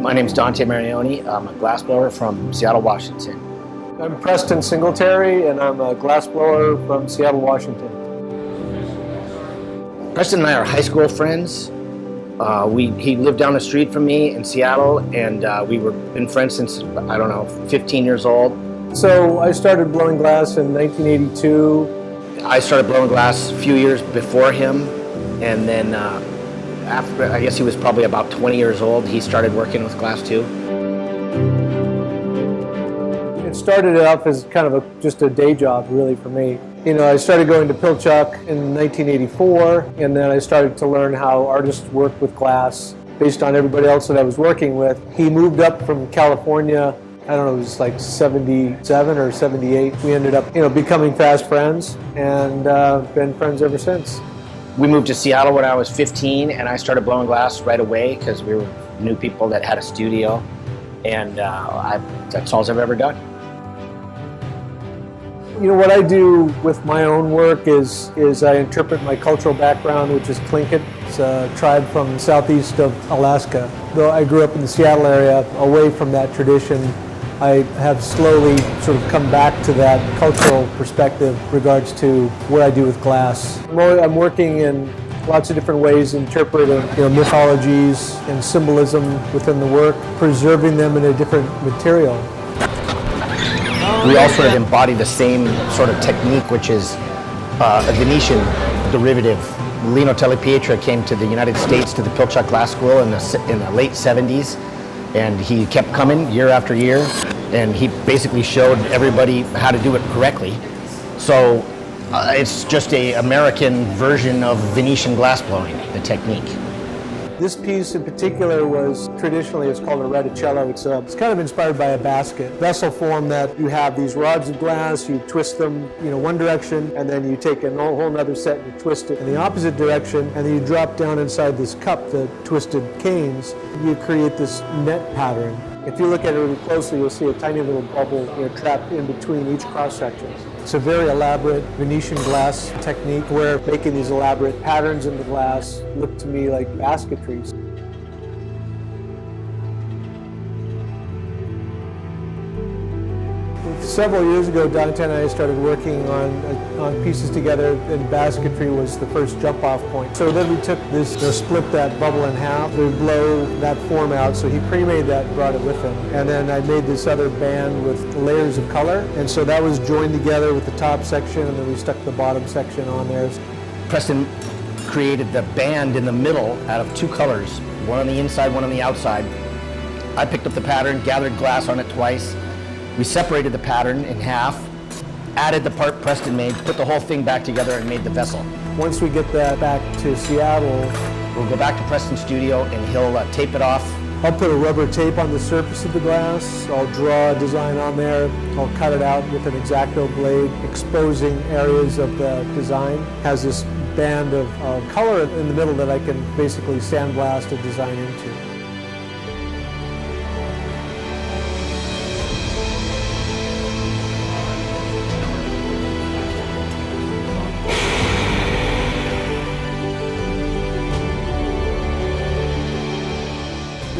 My name's Dante Marioni. I'm a glassblower from Seattle, Washington. I'm Preston Singletary, and I'm a glassblower from Seattle, Washington. Preston and I are high school friends. He lived down the street from me in Seattle, and we were been friends since, I don't know, 15 years old. So I started blowing glass in 1982. I started blowing glass a few years before him, and then after, I guess he was probably about 20 years old, he started working with glass too. It started off as kind of just a day job, really, for me. You know, I started going to Pilchuck in 1984, and then I started to learn how artists work with glass based on everybody else that I was working with. He moved up from California, I don't know, it was like 77 or 78. We ended up, becoming fast friends, and been friends ever since. We moved to Seattle when I was 15, and I started blowing glass right away because we knew people that had a studio, and that's all I've ever done. What I do with my own work is I interpret my cultural background, which is Tlingit. It's a tribe from southeast of Alaska. Though I grew up in the Seattle area, away from that tradition, I have slowly sort of come back to that cultural perspective in regards to what I do with glass. I'm working in lots of different ways, interpreting mythologies and symbolism within the work, preserving them in a different material. We all sort of embody the same sort of technique, which is a Venetian derivative. Lino Telepietra came to the United States to the Pilchuck Glass School in the late 70s, and he kept coming year after year, and he basically showed everybody how to do it correctly. So it's just an American version of Venetian glass blowing, the technique. This piece in particular was traditionally, it's called a reticello. It's kind of inspired by a basket vessel form that you have these rods of glass, you twist them one direction, and then you take a whole other set and you twist it in the opposite direction, and then you drop down inside this cup, the twisted canes, you create this net pattern. If you look at it really closely, you'll see a tiny little bubble trapped in between each cross section. It's a very elaborate Venetian glass technique where making these elaborate patterns in the glass look to me like basketries. Several years ago, Dante and I started working on pieces together, and basketry was the first jump-off point. So then we took this, split that bubble in half, we blow that form out, so he pre-made that and brought it with him. And then I made this other band with layers of color, and so that was joined together with the top section, and then we stuck the bottom section on there. Preston created the band in the middle out of two colors, one on the inside, one on the outside. I picked up the pattern, gathered glass on it twice. We separated the pattern in half, added the part Preston made, put the whole thing back together and made the vessel. Once we get that back to Seattle, we'll go back to Preston's studio and he'll tape it off. I'll put a rubber tape on the surface of the glass, I'll draw a design on there, I'll cut it out with an X-Acto blade, exposing areas of the design. It has this band of color in the middle that I can basically sandblast a design into.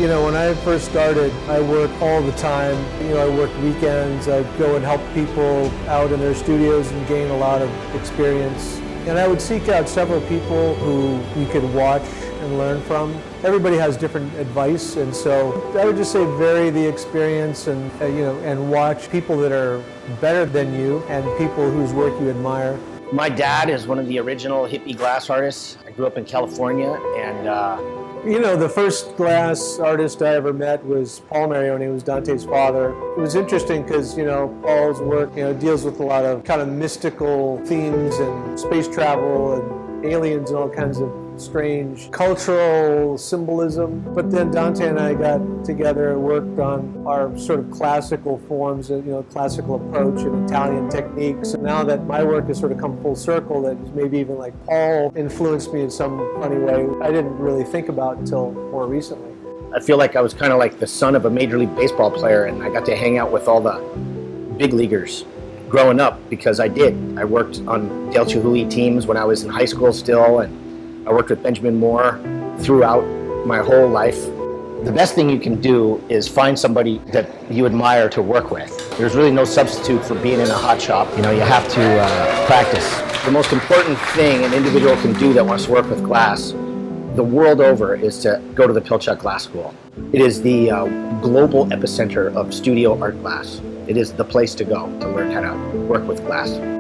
When I first started, I worked all the time. I worked weekends. I'd go and help people out in their studios and gain a lot of experience. And I would seek out several people who you could watch and learn from. Everybody has different advice, and so I would just say vary the experience and watch people that are better than you and people whose work you admire. My dad is one of the original hippie glass artists. I grew up in California, and the first glass artist I ever met was Paul Marioni, who was Dante's father. It was interesting because, Paul's work, deals with a lot of kind of mystical themes and space travel and aliens and all kinds of strange cultural symbolism. But then Dante and I got together and worked on our sort of classical forms, classical approach and Italian techniques. And now that my work has sort of come full circle, that maybe even like Paul influenced me in some funny way, I didn't really think about until more recently. I feel like I was kind of like the son of a Major League Baseball player, and I got to hang out with all the big leaguers growing up because I did. I worked on Del Chihuly teams when I was in high school still, and I worked with Benjamin Moore throughout my whole life. The best thing you can do is find somebody that you admire to work with. There's really no substitute for being in a hot shop. You know, you have to practice. The most important thing an individual can do that wants to work with glass the world over is to go to the Pilchuck Glass School. It is the global epicenter of studio art glass. It is the place to go to learn how to work with glass.